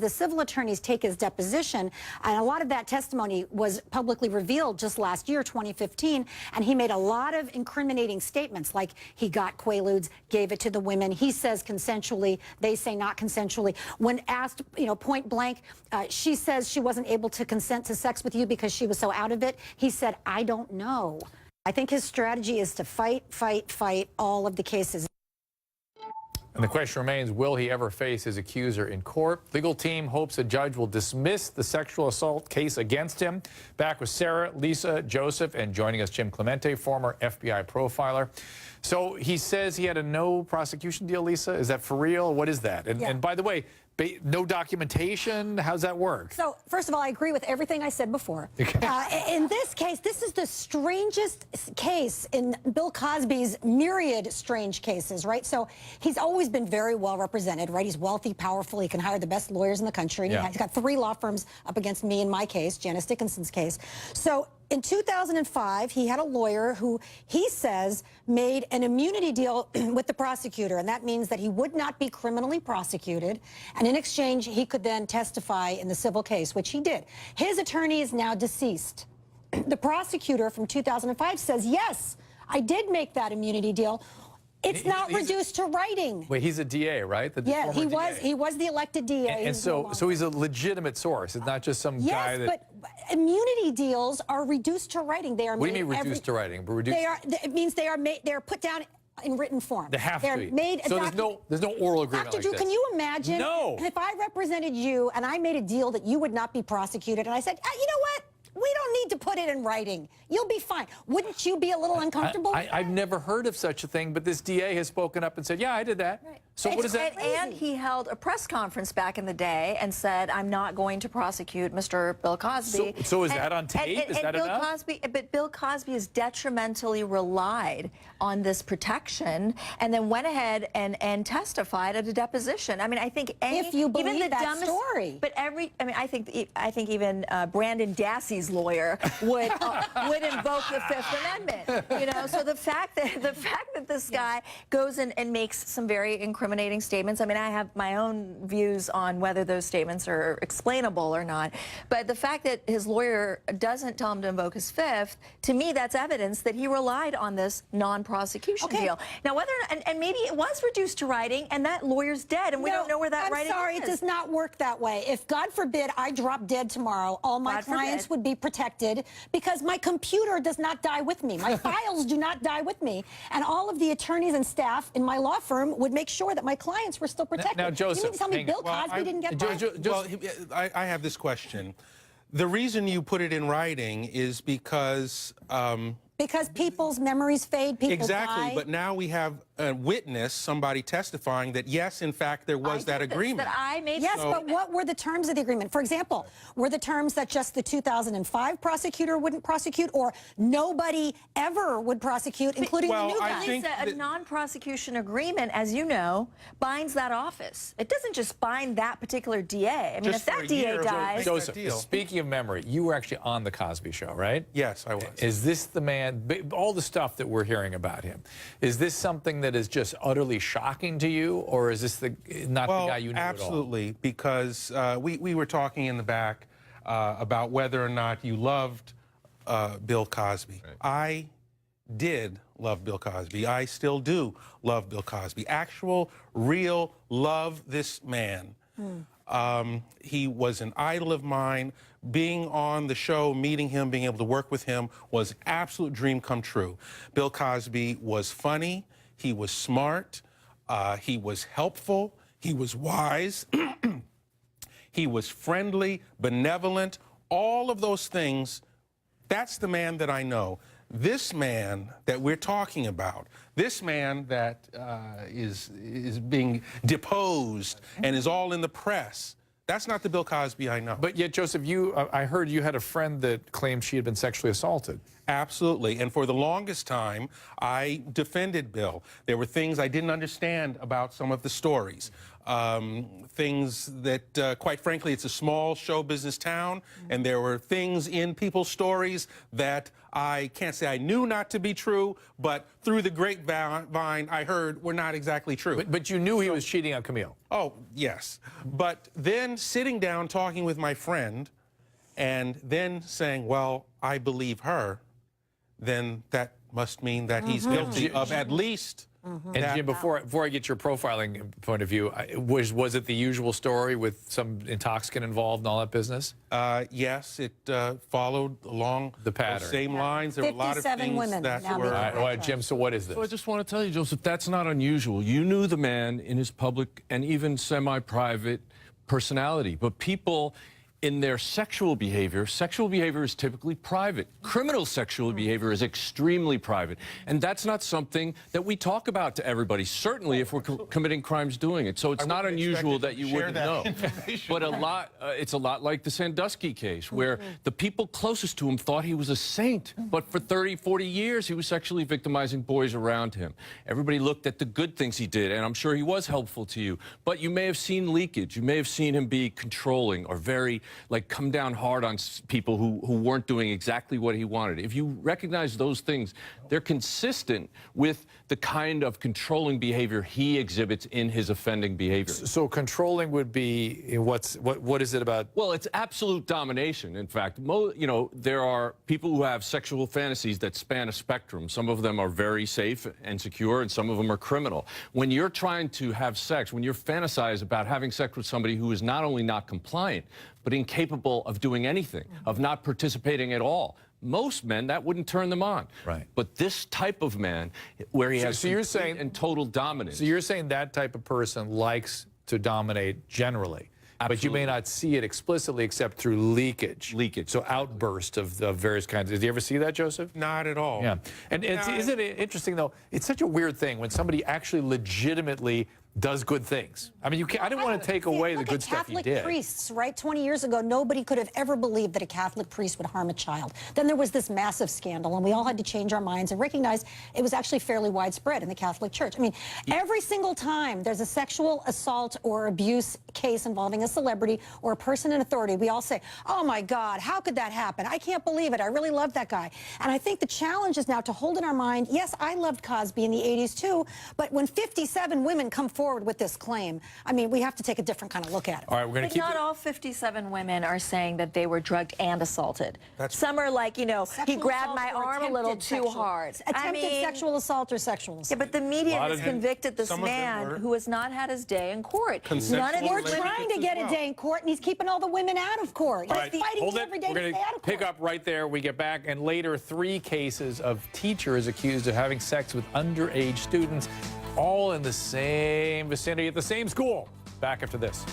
civil attorneys take his deposition, and a lot of that testimony was publicly revealed just last year, 2015, and he made a lot of incriminating statements, like he got Quaaludes, gave it to the women. He says consensually, they say not consensually. When asked, point blank, she says she wasn't able to consent to sex with you because she was so out of it. He said, I don't know. I think his strategy is to fight all of the cases. And the question remains, will he ever face his accuser in court? Legal team hopes a judge will dismiss the sexual assault case against him. Back with Sarah, Lisa, Joseph, and joining us, Jim Clemente, former FBI profiler. So he says he had a no prosecution deal, Lisa? Is that for real? What is that? And by the way, no documentation? How's that work? So, first of all, I agree with everything I said before. In this case, this is the strangest case in Bill Cosby's myriad strange cases, right? So, he's always been very well represented, right? He's wealthy, powerful. He can hire the best lawyers in the country. Yeah. He's got 3 law firms up against me in my case, Janice Dickinson's case. So, in 2005, he had a lawyer who he says made an immunity deal with the prosecutor, and that means that he would not be criminally prosecuted, and in exchange, he could then testify in the civil case, which he did. His attorney is now deceased. The prosecutor from 2005 says, yes, I did make that immunity deal. It's not reduced to writing. Wait, he's a DA, right? Yeah, he was the elected DA. And so he's a legitimate source. It's not just some guy that... Yes, but immunity deals are reduced to writing. They are What do you mean reduced to writing? It means they are put down in written form. They have to be. Made so there's no oral agreement Dr. Drew, like this. can you imagine if I represented you and I made a deal that you would not be prosecuted, and I said, you know what? We don't need to put it in writing. You'll be fine. Wouldn't you be a little uncomfortable? I've never heard of such a thing, but this DA has spoken up and said, yeah, I did that. Right. So what is that? And he held a press conference back in the day and said, I'm not going to prosecute Mr. Bill Cosby. So is that on tape? Is that enough? But Bill Cosby has detrimentally relied on this protection and then went ahead and testified at a deposition. I mean, I think if you believe even the that dumbest story. But I think even Brandon Dassey's lawyer would invoke the Fifth Amendment. So the fact that this guy goes and makes some very incriminating statements. I mean, I have my own views on whether those statements are explainable or not. But the fact that his lawyer doesn't tell him to invoke his Fifth, to me, that's evidence that he relied on this non-prosecution deal. Now, whether and maybe it was reduced to writing, and that lawyer's dead, and we don't know where that writing is. I'm sorry, it does not work that way. If, God forbid, I drop dead tomorrow, all my clients would be protected because my computer does not die with me. My files do not die with me. And all of the attorneys and staff in my law firm would make sure that my clients were still protected. Now, Joseph, you mean to tell me Bill Cosby didn't get that? Well, I have this question. The reason you put it in writing is because people's memories fade, people exactly, die. but now we have a witness, somebody testifying that yes, in fact, there was that agreement. That I made. Yes, but what were the terms of the agreement? For example, were the terms that just the 2005 prosecutor wouldn't prosecute, or nobody ever would prosecute, including the new guy? Lisa, a non-prosecution agreement, as you know, binds that office. It doesn't just bind that particular DA. I mean, if that DA dies... Joseph, speaking of memory, you were actually on the Cosby Show, right? Yes, I was. Is this the man, all the stuff that we're hearing about him, is this something that is just utterly shocking to you, or is this not the guy you knew absolutely, at all? Because we were talking in the back about whether or not you loved Bill Cosby. Right. I did love Bill Cosby. I still do love Bill Cosby. Actual, real love this man. He was an idol of mine. Being on the show, meeting him, being able to work with him was an absolute dream come true. Bill Cosby was funny. He was smart. He was helpful. He was wise. He was friendly, benevolent. All of those things, that's the man that I know. This man that we're talking about, this man that is being deposed and is all in the press, that's not the Bill Cosby I know. But yet, Joseph, I heard you had a friend that claimed she had been sexually assaulted. Absolutely. And for the longest time, I defended Bill. There were things I didn't understand about some of the stories. things that, quite frankly, it's a small show business town, and there were things in people's stories that I can't say I knew not to be true, but through the grapevine, I heard were not exactly true. But you knew he was cheating on Camille. Oh, yes. But then sitting down, talking with my friend, and then saying, well, I believe her, then that must mean that he's guilty of at least And Jim, before I get your profiling point of view, was it the usual story with some intoxicant involved and all that business? Yes, it followed along The pattern. those same lines. There were a lot of 57 things women that now were... being All right, Jim, so what is this? So I just want to tell you, Joseph, that's not unusual. You knew the man in his public and even semi-private personality, but people in their sexual behavior is typically private. Criminal sexual behavior is extremely private, and that's not something that we talk about to everybody, certainly if we're committing crimes doing it. So it's not unusual that you wouldn't know. But it's a lot like the Sandusky case, where the people closest to him thought he was a saint, but for 30, 40 years he was sexually victimizing boys around him. Everybody looked at the good things he did, and I'm sure he was helpful to you, but you may have seen leakage. You may have seen him be controlling or very, like, come down hard on people who weren't doing exactly what he wanted. If you recognize those things, they're consistent with the kind of controlling behavior he exhibits in his offending behavior. So controlling would be, what is it about? Well, it's absolute domination. In fact, you know, there are people who have sexual fantasies that span a spectrum. Some of them are very safe and secure, and some of them are criminal. When you're trying to have sex, when you're fantasize about having sex with somebody who is not only not compliant, but incapable of doing anything, of not participating at all, most men, that wouldn't turn them on. Right. But this type of man, where he has you're saying, and total dominance. So you're saying that type of person likes to dominate generally, but you may not see it explicitly except through leakage. Leakage. So outburst of various kinds. Did you ever see that, Joseph? Not at all. Yeah. And isn't it interesting, though? It's such a weird thing when somebody actually legitimately does good things. I mean, I didn't want to take away the good stuff he did. Catholic priests, right? 20 years ago, nobody could have ever believed that a Catholic priest would harm a child. Then there was this massive scandal, and we all had to change our minds and recognize it was actually fairly widespread in the Catholic Church. I mean, every single time there's a sexual assault or abuse case involving a celebrity or a person in authority, we all say, oh my God, how could that happen? I can't believe it. I really love that guy. And I think the challenge is now to hold in our mind, yes, I loved Cosby in the 80s too, but when 57 women come forward with this claim, I mean, we have to take a different kind of look at it. All right, we're going to keep not all 57 women are saying that they were drugged and assaulted. Some are like, you know, he Sexual grabbed assault my or arm a little attempted too sexual- hard. Attempted sexual assault or sexual assault. Yeah, but the media has convicted this some of them man were who has not had his day in court. Consensual None of these We're relationships women. trying to get a day in court, and he's keeping all the women out of court. All He's right, fighting hold it. every day We're to going stay out to of court. pick up right there. We get back, and later 3 cases of teachers accused of having sex with underage students, all in the same vicinity at the same school. Back after this.